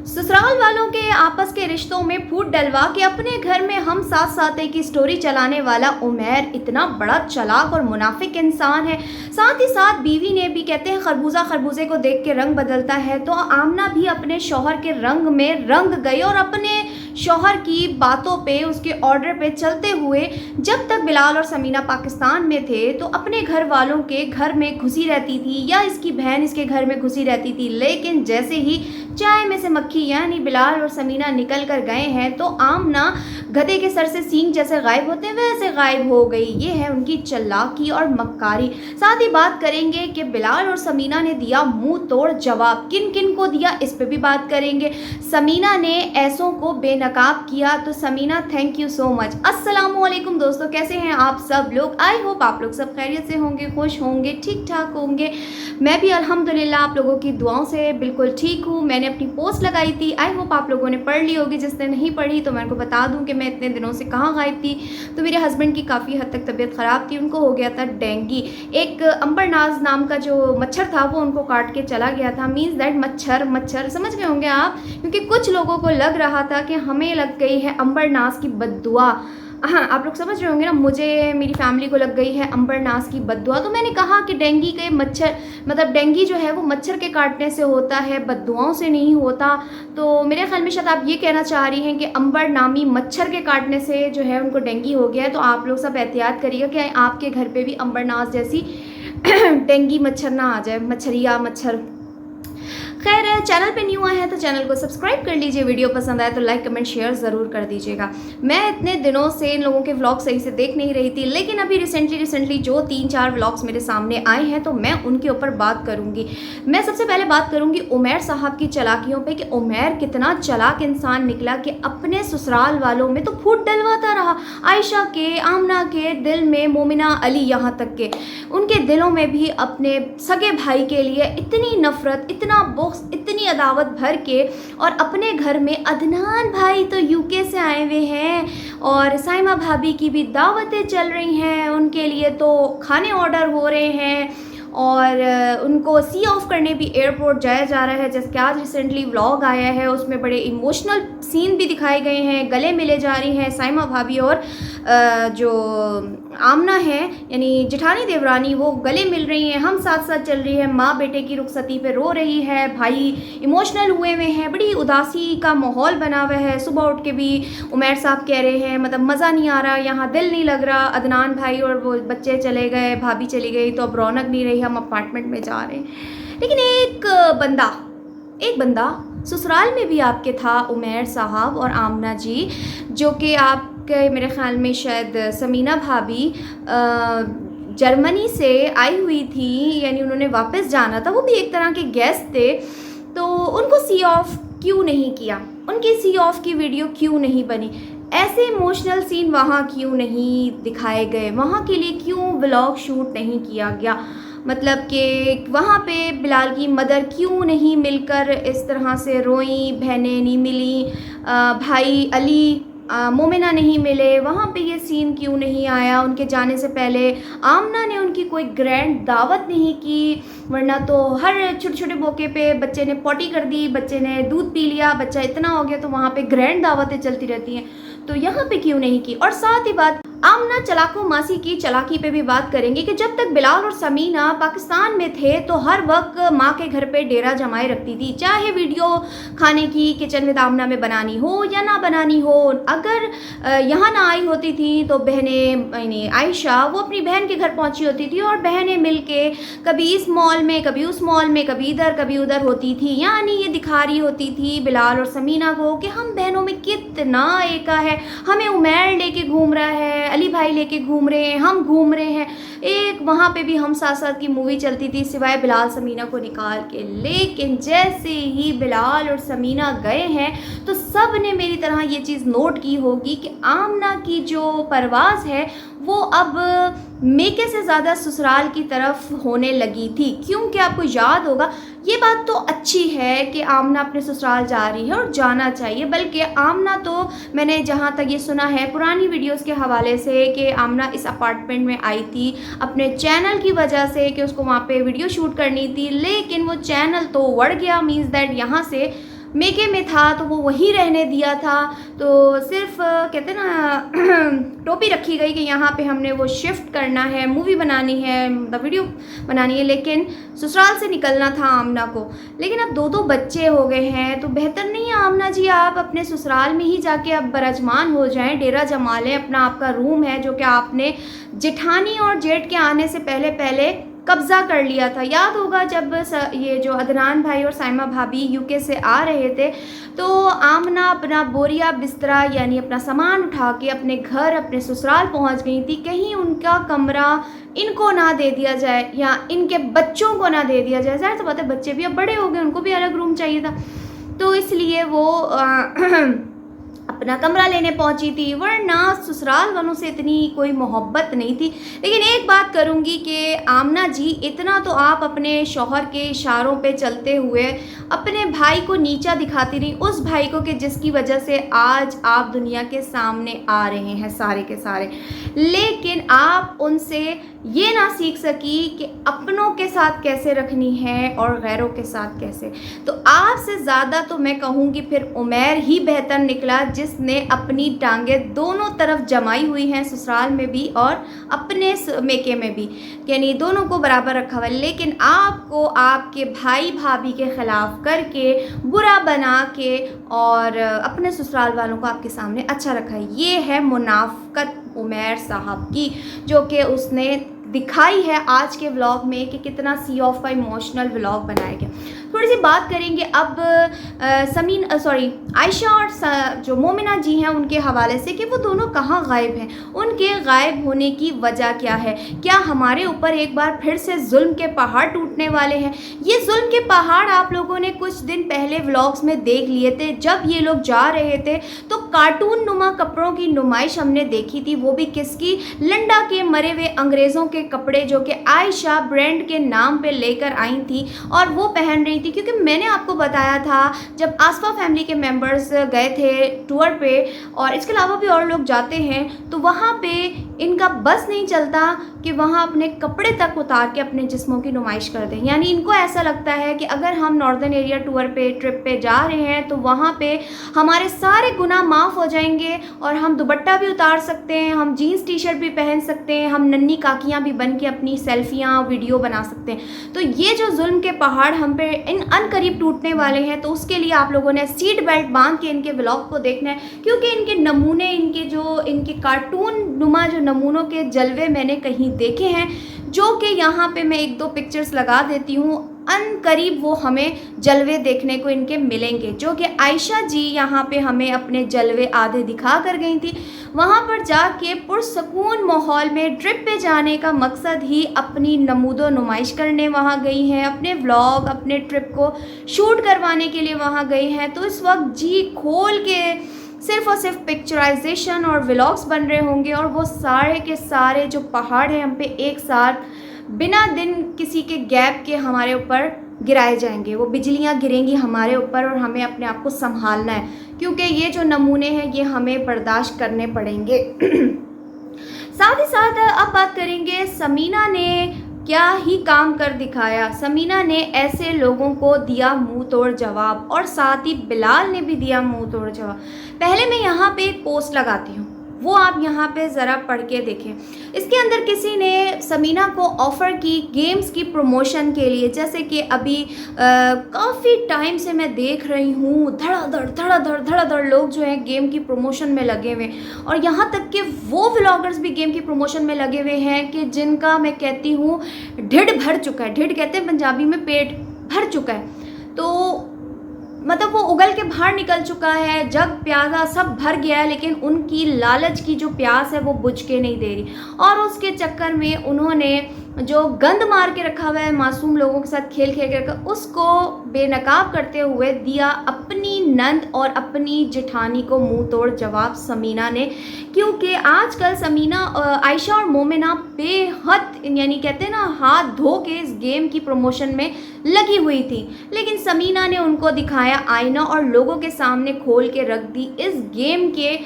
ससुराल वालों के आपस के रिश्तों में फूट डलवा के अपने घर में हम साथ साथ एक की स्टोरी चलाने वाला उमैर इतना बड़ा चालाक और मुनाफिक इंसान है। साथ ही साथ बीवी ने भी, कहते हैं खरबूजा खरबूजे को देख के रंग बदलता है, तो आमना भी अपने शौहर के रंग में रंग गई और अपने शौहर की बातों पे, उसके ऑर्डर पे चलते हुए जब तक बिलाल और समीना पाकिस्तान में थे तो अपने घर वालों के घर में घुसी रहती थी या इसकी बहन इसके घर में घुसी रहती थी। लेकिन जैसे ही चाय में से मक्खी यानी बिलाल और समीना निकल कर गए हैं तो आमना गधे के सर से सींग जैसे गायब होते हैं वैसे गायब हो गई। ये है उनकी चालाकी और मक्कारी। साथ ही बात करेंगे कि बिलाल और समीना ने दिया मुंह तोड़ जवाब, किन किन को दिया इस पे भी बात करेंगे। समीना ने ऐसों को बेनकाब किया, तो Sameena thank you so much. अस्सलामुअलैकुम दोस्तों, कैसे हैं आप सब लोग? आई होप आप लोग सब खैरियत से होंगे, खुश होंगे, ठीक ठाक होंगे। मैं भी अल्हम्दुलिल्लाह आप लोगों की दुआओं से बिल्कुल ठीक हूँ। मैंने अपनी पोस्ट लगाई थी, आई होप आप लोगों ने पढ़ ली होगी। जिसने नहीं पढ़ी तो मैं उनको बता दूं कि मैं इतने दिनों से कहाँ गायब थी। तो मेरे हस्बैंड की काफ़ी हद तक तबीयत ख़राब थी, उनको हो गया था डेंगी। एक अंबरनाज नाम का जो मच्छर था वो उनको काट के चला गया था। मीन्स दैट मच्छर समझ गए होंगे आप, क्योंकि कुछ लोगों को लग रहा था कि हमें लग गई है अंबरनाज की बद्दुआ। हाँ, आप लोग समझ रहे होंगे ना, मुझे मेरी फैमिली को लग गई है अंबरनास की बद्दुआ। तो मैंने कहा कि डेंगी के मच्छर, मतलब डेंगी जो है वो मच्छर के काटने से होता है, बद्दुआओं से नहीं होता। तो मेरे ख्याल में शायद आप ये कहना चाह रही हैं कि अंबर नामी मच्छर के काटने से जो है उनको डेंगी हो गया है। तो आप लोग सब एहतियात करिएगा कि आपके घर पे भी अंबरनास जैसी डेंगी मच्छर ना आ जाए, मच्छरिया मच्छर। खैर, चैनल पे न्यू आए हैं तो चैनल को सब्सक्राइब कर लीजिए, वीडियो पसंद आए तो लाइक कमेंट शेयर ज़रूर कर दीजिएगा। मैं इतने दिनों से इन लोगों के व्लॉग सही से देख नहीं रही थी, लेकिन अभी रिसेंटली जो 3-4 व्लॉग्स मेरे सामने आए हैं तो मैं उनके ऊपर बात करूँगी। मैं सबसे पहले बात करूँगी उमैर साहब की चालाकियों पे कि उमैर कितना चालाक इंसान निकला कि अपने ससुराल वालों में तो फूट डलवाता रहा। आयशा के, आमना के दिल में, मोमिना, अली, यहाँ तक के उनके दिलों में भी अपने सगे भाई के लिए इतनी नफ़रत, इतना इतनी अदावत भर के, और अपने घर में अदनान भाई तो यूके से आए हुए हैं और साइमा भाभी की भी दावतें चल रही हैं, उनके लिए तो खाने ऑर्डर हो रहे हैं और उनको सी ऑफ करने भी एयरपोर्ट जाया जा रहा है। जैसे कि आज रिसेंटली व्लॉग आया है, उसमें बड़े इमोशनल सीन भी दिखाए गए हैं, गले मिले जा रही हैं साइमा भाभी और जो आमना है यानी जेठानी देवरानी, वो गले मिल रही हैं, हम साथ साथ चल रही है। माँ बेटे की रुखसती पे रो रही है, भाई इमोशनल हुए हुए हैं, बड़ी उदासी का माहौल बना हुआ है। सुबह उठ के भी उमैर साहब कह रहे हैं मतलब मज़ा नहीं आ रहा, यहाँ दिल नहीं लग रहा, अदनान भाई और वो बच्चे चले गए, भाभी चली गई तो अब रौनक नहीं रही, हम अपार्टमेंट में जा रहे हैं। लेकिन एक बंदा ससुराल में भी आपके था, उमैर साहब और आमना जी, जो कि आपके मेरे ख़्याल में शायद समीना भाभी जर्मनी से आई हुई थी, यानी उन्होंने वापस जाना था, वो भी एक तरह के गेस्ट थे। तो उनको सी ऑफ क्यों नहीं किया, उनकी सी ऑफ की वीडियो क्यों नहीं बनी, ऐसे इमोशनल सीन वहाँ क्यों नहीं दिखाए गए, वहाँ के लिए क्यों व्लॉग शूट नहीं किया गया, मतलब कि वहाँ पे बिलाल की मदर क्यों नहीं मिलकर इस तरह से रोई, बहनें नहीं मिली, भाई अली, मोमिना नहीं मिले, वहाँ पे ये सीन क्यों नहीं आया। उनके जाने से पहले आमना ने उनकी कोई ग्रैंड दावत नहीं की, वरना तो हर छोटे छोटे मौके पे बच्चे ने पॉटी कर दी, बच्चे ने दूध पी लिया, बच्चा इतना हो गया तो वहाँ पे ग्रैंड दावतें चलती रहती हैं, तो यहाँ पे क्यों नहीं की। और साथ ही बात आमना चलाको मासी की चालाकी पे भी बात करेंगे कि जब तक बिलाल और समीना पाकिस्तान में थे तो हर वक्त माँ के घर पे डेरा जमाए रखती थी, चाहे वीडियो खाने की किचन में आमना में बनानी हो या ना बनानी हो। अगर यहाँ ना आई होती थी तो बहनें यानी आयशा वो अपनी बहन के घर पहुँची होती थी और बहनें मिलके कभी इस मॉल में, कभी उस मॉल में, कभी इधर कभी उधर होती थी। यानी ये दिखा रही होती थी बिलाल और समीना को कि हम बहनों में कितना एका है, हमें उमैर लेके घूम रहा है, अली भाई लेके घूम रहे हैं, हम घूम रहे हैं। एक वहाँ पे भी हम साथ साथ की मूवी चलती थी सिवाय बिलाल समीना को निकाल के। लेकिन जैसे ही बिलाल और समीना गए हैं तो सब ने मेरी तरह ये चीज़ नोट की होगी कि आमना की जो परवाज़ है वो अब मेके से ज़्यादा ससुराल की तरफ होने लगी थी। क्योंकि आपको याद होगा, ये बात तो अच्छी है कि आमना अपने ससुराल जा रही है और जाना चाहिए, बल्कि आमना तो मैंने जहाँ तक ये सुना है पुरानी वीडियोस के हवाले से कि आमना इस अपार्टमेंट में आई थी अपने चैनल की वजह से कि उसको वहाँ पे वीडियो शूट करनी थी, लेकिन वो चैनल तो उड़ गया। मीन्स दैट यहाँ से मेके में था तो वो वहीं रहने दिया था। तो सिर्फ कहते हैं ना टोपी रखी गई कि यहाँ पे हमने वो शिफ्ट करना है, मूवी बनानी है, मतलब वीडियो बनानी है, लेकिन ससुराल से निकलना था आमना को। लेकिन अब दो दो बच्चे हो गए हैं तो बेहतर नहीं है आमना जी आप अपने ससुराल में ही जाके अब बरजमान हो जाएं, डेरा जमा लें, अपना आपका रूम है जो कि आपने जेठानी और जेठ के आने से पहले पहले कब्ज़ा कर लिया था। याद होगा जब ये जो अदनान भाई और साइमा भाभी यूके से आ रहे थे तो आमना अपना बोरिया बिस्तरा यानी अपना सामान उठा के अपने घर अपने ससुराल पहुंच गई थी, कहीं उनका कमरा इनको ना दे दिया जाए या इनके बच्चों को ना दे दिया जाए। ज़ाहिर सी बात है बच्चे भी अब बड़े हो गए, उनको भी अलग रूम चाहिए था, तो इसलिए वो अपना कमरा लेने पहुंची थी, वरना ससुराल वालों से इतनी कोई मोहब्बत नहीं थी। लेकिन एक बात करूंगी कि आमना जी इतना तो आप अपने शौहर के इशारों पे चलते हुए अपने भाई को नीचा दिखाती रही, उस भाई को कि जिसकी वजह से आज आप दुनिया के सामने आ रहे हैं सारे के सारे। लेकिन आप उनसे ये ना सीख सकी कि अपनों के साथ कैसे रखनी है और गैरों के साथ कैसे। तो आपसे ज़्यादा तो मैं कहूँगी फिर उमैर ही बेहतर निकला, जिसने अपनी टांगें दोनों तरफ जमाई हुई हैं, ससुराल में भी और अपने मेके में भी, यानी दोनों को बराबर रखा हुआ है। लेकिन आपको आपके भाई भाभी के ख़िलाफ़ करके बुरा बना के और अपने ससुराल वालों को आपके सामने अच्छा रखा है। ये है मुनाफ़क़त उमैर साहब की, जो कि उसने दिखाई है आज के व्लॉग में कि कितना सी ऑफ का इमोशनल व्लॉग बनाया गया। थोड़ी सी बात करेंगे अब आयशा और जो मोमिना जी हैं उनके हवाले से कि वो दोनों कहाँ गायब हैं, उनके गायब होने की वजह क्या है, क्या हमारे ऊपर एक बार फिर से जुल्म के पहाड़ टूटने वाले हैं। ये जुल्म के पहाड़ आप लोगों ने कुछ दिन पहले व्लॉग्स में देख लिए थे, जब ये लोग जा रहे थे तो कार्टून नुमा कपड़ों की नुमाइश हमने देखी थी, वो भी किसकी, लंडा के मरे हुए अंग्रेज़ों के कपड़े जो कि आयशा ब्रांड के नाम पे लेकर आई थी और वो पहन रही थी। क्योंकि मैंने आपको बताया था जब आसफा फैमिली के मेंबर्स गए थे टूर पे और इसके अलावा भी और लोग जाते हैं तो वहाँ पे इनका बस नहीं चलता कि वहाँ अपने कपड़े तक उतार के अपने जिस्मों की नुमाइश कर दें। यानी इनको ऐसा लगता है कि अगर हम नॉर्दर्न एरिया टूर पे ट्रिप पे जा रहे हैं तो वहाँ पे हमारे सारे गुनाह माफ़ हो जाएंगे और हम दुपट्टा भी उतार सकते हैं, हम जीन्स टी शर्ट भी पहन सकते हैं, हम नन्ही काकियाँ भी बन के अपनी सेल्फियाँ वीडियो बना सकते हैं। तो ये जो जुल्म के पहाड़ हम पे इन अनकरीब टूटने वाले हैं, तो उसके लिए आप लोगों ने सीट बेल्ट बांध के इनके व्लॉग को देखना है, क्योंकि इनके नमूने इनके कार्टून नुमा जो नमूनों के जलवे मैंने कहीं देखे हैं, जो कि यहाँ पे मैं एक दो पिक्चर्स लगा देती हूँ, अनकरीब वो हमें जलवे देखने को इनके मिलेंगे। जो कि आयशा जी यहाँ पे हमें अपने जलवे आधे दिखा कर गई थी, वहाँ पर जाके पुरसकून माहौल में ट्रिप पे जाने का मकसद ही अपनी नमूदो नुमाइश करने वहाँ गई हैं, अपने व्लॉग अपने ट्रिप को शूट करवाने के लिए वहाँ गई हैं। तो इस वक्त जी खोल के सिर्फ़ और सिर्फ पिक्चराइजेशन और व्लॉग्स बन रहे होंगे और वो सारे के सारे जो पहाड़ हैं हम पे एक साथ बिना दिन किसी के गैप के हमारे ऊपर गिराए जाएंगे, वो बिजलियां गिरेंगी हमारे ऊपर और हमें अपने आप को संभालना है, क्योंकि ये जो नमूने हैं ये हमें बर्दाश्त करने पड़ेंगे। साथ ही साथ अब बात करेंगे समीना ने क्या ही काम कर दिखाया। समीना ने ऐसे लोगों को दिया मुंह तोड़ जवाब और साथ ही बिलाल ने भी दिया मुंह तोड़ जवाब। पहले मैं यहाँ पे एक पोस्ट लगाती हूँ, वो आप यहाँ पे ज़रा पढ़ के देखें। इसके अंदर किसी ने समीना को ऑफ़र की गेम्स की प्रमोशन के लिए, जैसे कि अभी काफ़ी टाइम से मैं देख रही हूँ धड़ाधड़ लोग जो हैं गेम की प्रमोशन में लगे हुए, और यहाँ तक कि वो व्लॉगर्स भी गेम की प्रमोशन में लगे हुए हैं कि जिनका मैं कहती हूँ ढिड भर चुका है। ढिड कहते हैं पंजाबी में, पेट भर चुका है, तो मतलब वो उगल के बाहर निकल चुका है, जग प्यासा सब भर गया है, लेकिन उनकी लालच की जो प्यास है वो बुझ के नहीं दे रही। और उसके चक्कर में उन्होंने जो गंद मार के रखा हुआ है मासूम लोगों के साथ खेल खेल कर, उसको बेनकाब करते हुए दिया अपनी नंद और अपनी जेठानी को मुंह तोड़ जवाब समीना ने। क्योंकि आजकल समीना आयशा और मोमिना बेहद यानी कहते हैं ना हाथ धो के इस गेम की प्रमोशन में लगी हुई थी, लेकिन समीना ने उनको दिखाया आईना और लोगों के सामने खोल के रख दी इस गेम के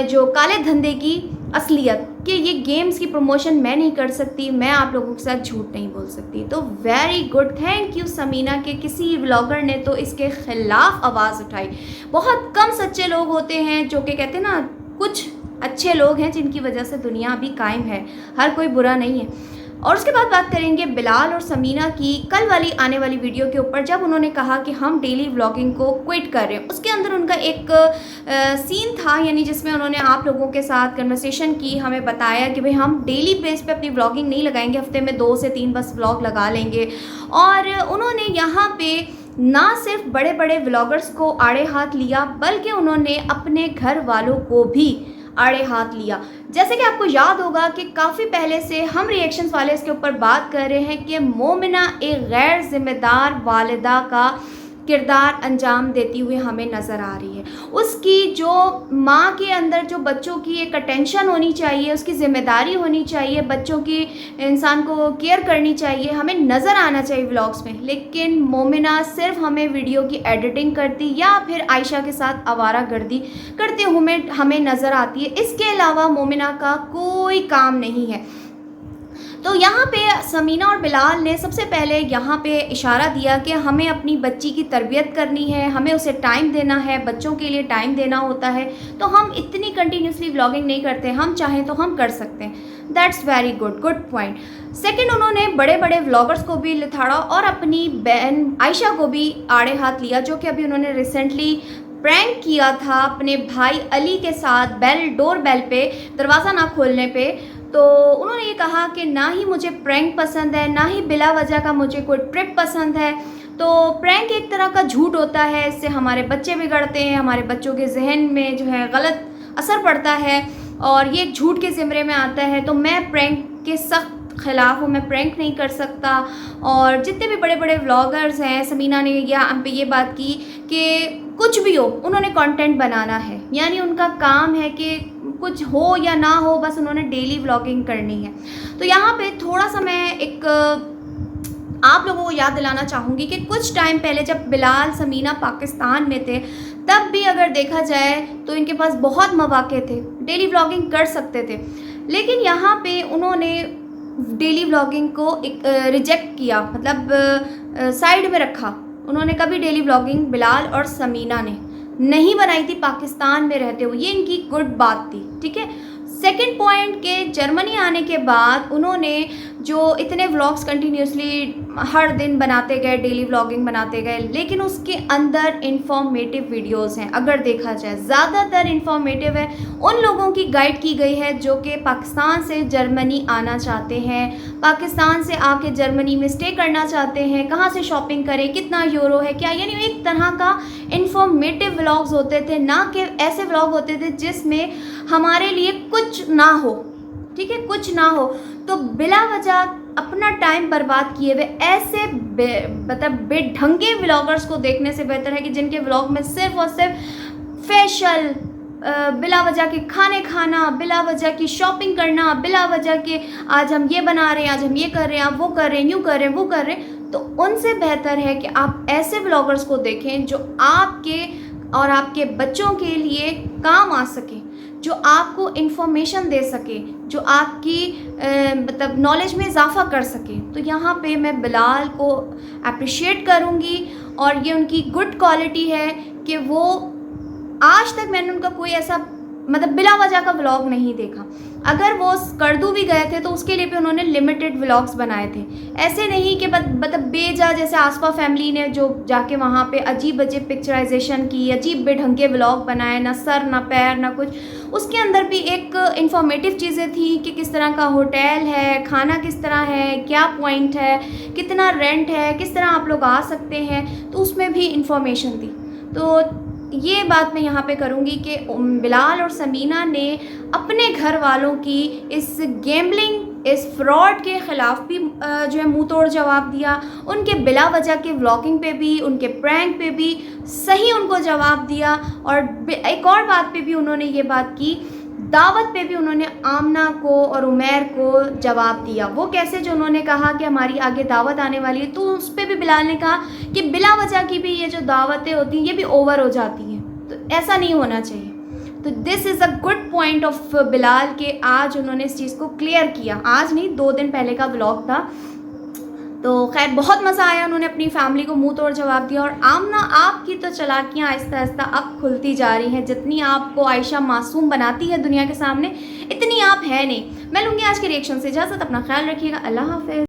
जो काले धंधे की असलियत कि ये गेम्स की प्रमोशन मैं नहीं कर सकती, मैं आप लोगों के साथ झूठ नहीं बोल सकती। तो very good, thank you Sameena के किसी व्लॉगर ने तो इसके खिलाफ आवाज़ उठाई। बहुत कम सच्चे लोग होते हैं जो कि कहते हैं ना, कुछ अच्छे लोग हैं जिनकी वजह से दुनिया अभी कायम है, हर कोई बुरा नहीं है। और उसके बाद बात करेंगे बिलाल और समीना की कल वाली आने वाली वीडियो के ऊपर, जब उन्होंने कहा कि हम डेली व्लॉगिंग को क्विट कर रहे हैं। उसके अंदर उनका एक सीन था, यानी जिसमें उन्होंने आप लोगों के साथ कन्वर्सेशन की, हमें बताया कि भाई हम डेली बेस पे अपनी व्लॉगिंग नहीं लगाएंगे, हफ्ते में 2 से 3 बस व्लॉग लगा लेंगे। और उन्होंने यहाँ पे ना सिर्फ बड़े बड़े व्लॉगर्स को आड़े हाथ लिया, बल्कि उन्होंने अपने घर वालों को भी आड़े हाथ लिया। जैसे कि आपको याद होगा कि काफ़ी पहले से हम रिएक्शंस वाले इसके ऊपर बात कर रहे हैं कि मोमिना एक गैर जिम्मेदार वालिदा का किरदार अंजाम देती हुई हमें नज़र आ रही है। उसकी जो माँ के अंदर जो बच्चों की एक अटेंशन होनी चाहिए, उसकी ज़िम्मेदारी होनी चाहिए, बच्चों की इंसान को केयर करनी चाहिए, हमें नज़र आना चाहिए व्लॉग्स में। लेकिन मोमिना सिर्फ हमें वीडियो की एडिटिंग करती या फिर आयशा के साथ आवारागर्दी करते हुए हमें नज़र आती है। इसके अलावा मोमिना का कोई काम नहीं है। तो यहाँ पे समीना और बिलाल ने सबसे पहले यहाँ पे इशारा दिया कि हमें अपनी बच्ची की तरबियत करनी है, हमें उसे टाइम देना है, बच्चों के लिए टाइम देना होता है, तो हम इतनी कंटिन्यूसली व्लॉगिंग नहीं करते, हम चाहें तो हम कर सकते हैं। That's very good point. Second, उन्होंने बड़े बड़े व्लॉगर्स को भी लिथाड़ा और अपनी बहन आयशा को भी आड़े हाथ लिया, जो कि अभी उन्होंने रिसेंटली प्रैंक किया था अपने भाई अली के साथ डोर बेल पे, दरवाज़ा ना खोलने पे। तो उन्होंने ये कहा कि ना ही मुझे प्रैंक पसंद है, ना ही बिला वजह का मुझे कोई ट्रिप पसंद है। तो प्रैंक एक तरह का झूठ होता है, इससे हमारे बच्चे बिगड़ते हैं, हमारे बच्चों के जहन में जो है गलत असर पड़ता है और ये एक झूठ के ज़िम्रे में आता है। तो मैं प्रैंक के सख्त ख़िलाफ़ हूँ, मैं प्रैंक नहीं कर सकता। और जितने भी बड़े बड़े व्लॉगर्स हैं, समीना ने या हम पे ये बात की कि कुछ भी हो उन्होंने कंटेंट बनाना है, यानी उनका काम है कि कुछ हो या ना हो, बस उन्होंने डेली व्लॉगिंग करनी है। तो यहाँ पे थोड़ा सा मैं एक आप लोगों को याद दिलाना चाहूँगी कि कुछ टाइम पहले जब बिलाल समीना पाकिस्तान में थे, तब भी अगर देखा जाए तो इनके पास बहुत मौके थे, डेली व्लॉगिंग कर सकते थे। लेकिन यहाँ पे उन्होंने डेली व्लॉगिंग को एक रिजेक्ट किया, मतलब साइड में रखा। उन्होंने कभी डेली व्लॉगिंग बिलाल और समीना ने नहीं बनाई थी पाकिस्तान में रहते हुए, ये इनकी गुड बात थी, ठीक है। सेकंड पॉइंट के जर्मनी आने के बाद उन्होंने जो इतने व्लॉग्स कंटिन्यूसली हर दिन बनाते गए, डेली व्लॉगिंग बनाते गए, लेकिन उसके अंदर इंफॉर्मेटिव वीडियोस हैं। अगर देखा जाए ज़्यादातर इंफॉर्मेटिव है, उन लोगों की गाइड की गई है जो कि पाकिस्तान से जर्मनी आना चाहते हैं, पाकिस्तान से आके जर्मनी में स्टे करना चाहते हैं, कहाँ से शॉपिंग करें, कितना यूरो है क्या, यानी एक तरह का इंफॉर्मेटिव व्लॉग्स होते थे, ना कि ऐसे व्लॉग होते थे जिसमें हमारे लिए कुछ ना हो, ठीक है, कुछ ना हो। तो बिला वजह अपना टाइम बर्बाद किए हुए ऐसे मतलब बेढंगे व्लॉगर्स को देखने से बेहतर है कि जिनके व्लॉग में सिर्फ और सिर्फ फेशियल, बिला वजह के खाने खाना, बिला वजह की शॉपिंग करना, बिला वजह के आज हम ये बना रहे हैं, आज हम ये कर रहे हैं, आप वो कर रहे हैं, यूँ कर रहे हैं, वो कर रहे हैं। तो उनसे बेहतर है कि आप ऐसे व्लॉगर्स को देखें जो आपके और आपके बच्चों के लिए काम आ सके, जो आपको इन्फॉर्मेशन दे सके, जो आपकी मतलब नॉलेज में इजाफ़ा कर सके। तो यहाँ पे मैं बिलाल को अप्रिशिएट करूँगी और ये उनकी गुड क्वालिटी है कि वो आज तक मैंने उनका कोई ऐसा मतलब बिला वजह का व्लॉग नहीं देखा। अगर वो स्कर्दू भी गए थे तो उसके लिए भी उन्होंने लिमिटेड व्लॉग्स बनाए थे, ऐसे नहीं कि मतलब बेजा जैसे आसपा फैमिली ने जो जाके वहाँ पे अजीब अजीब पिक्चराइजेशन की, अजीब बेढंगे व्लॉग बनाए, ना सर ना पैर ना कुछ। उसके अंदर भी एक इंफॉर्मेटिव चीज़ें थी कि किस तरह का होटल है, खाना किस तरह है, क्या पॉइंट है, कितना रेंट है, किस तरह आप लोग आ सकते हैं, तो उसमें भी इंफॉर्मेशन थी। तो ये बात मैं यहाँ पे करूँगी कि बिलाल और समीना ने अपने घर वालों की इस गैम्बलिंग, इस फ्रॉड के ख़िलाफ़ भी जो है मुँह तोड़ जवाब दिया। उनके बिला वजह के व्लॉगिंग पे भी, उनके प्रैंक पे भी सही उनको जवाब दिया। और एक और बात पे भी उन्होंने ये बात की, दावत पे भी उन्होंने आमना को और उमैर को जवाब दिया। वो कैसे, जो उन्होंने कहा कि हमारी आगे दावत आने वाली है, तो उस पर भी बिलाल ने कहा कि बिला वजह की भी ये जो दावतें होती हैं ये भी ओवर हो जाती हैं, तो ऐसा नहीं होना चाहिए। तो this is a good point of Bilal कि आज उन्होंने इस चीज़ को क्लियर किया। आज नहीं, 2 दिन पहले का व्लॉग था। तो खैर बहुत मज़ा आया, उन्होंने अपनी फैमिली को मुँह तोड़ जवाब दिया। और आमना, आपकी तो चालाकियाँ आहिस्ता-आहिस्ता अब खुलती जा रही हैं। जितनी आपको आयशा मासूम बनाती है दुनिया के सामने, इतनी आप हैं नहीं। मैं लूँगी आज के रिएक्शन से इजाज़त। अपना ख़्याल रखिएगा। अल्लाह हाफ़िज़।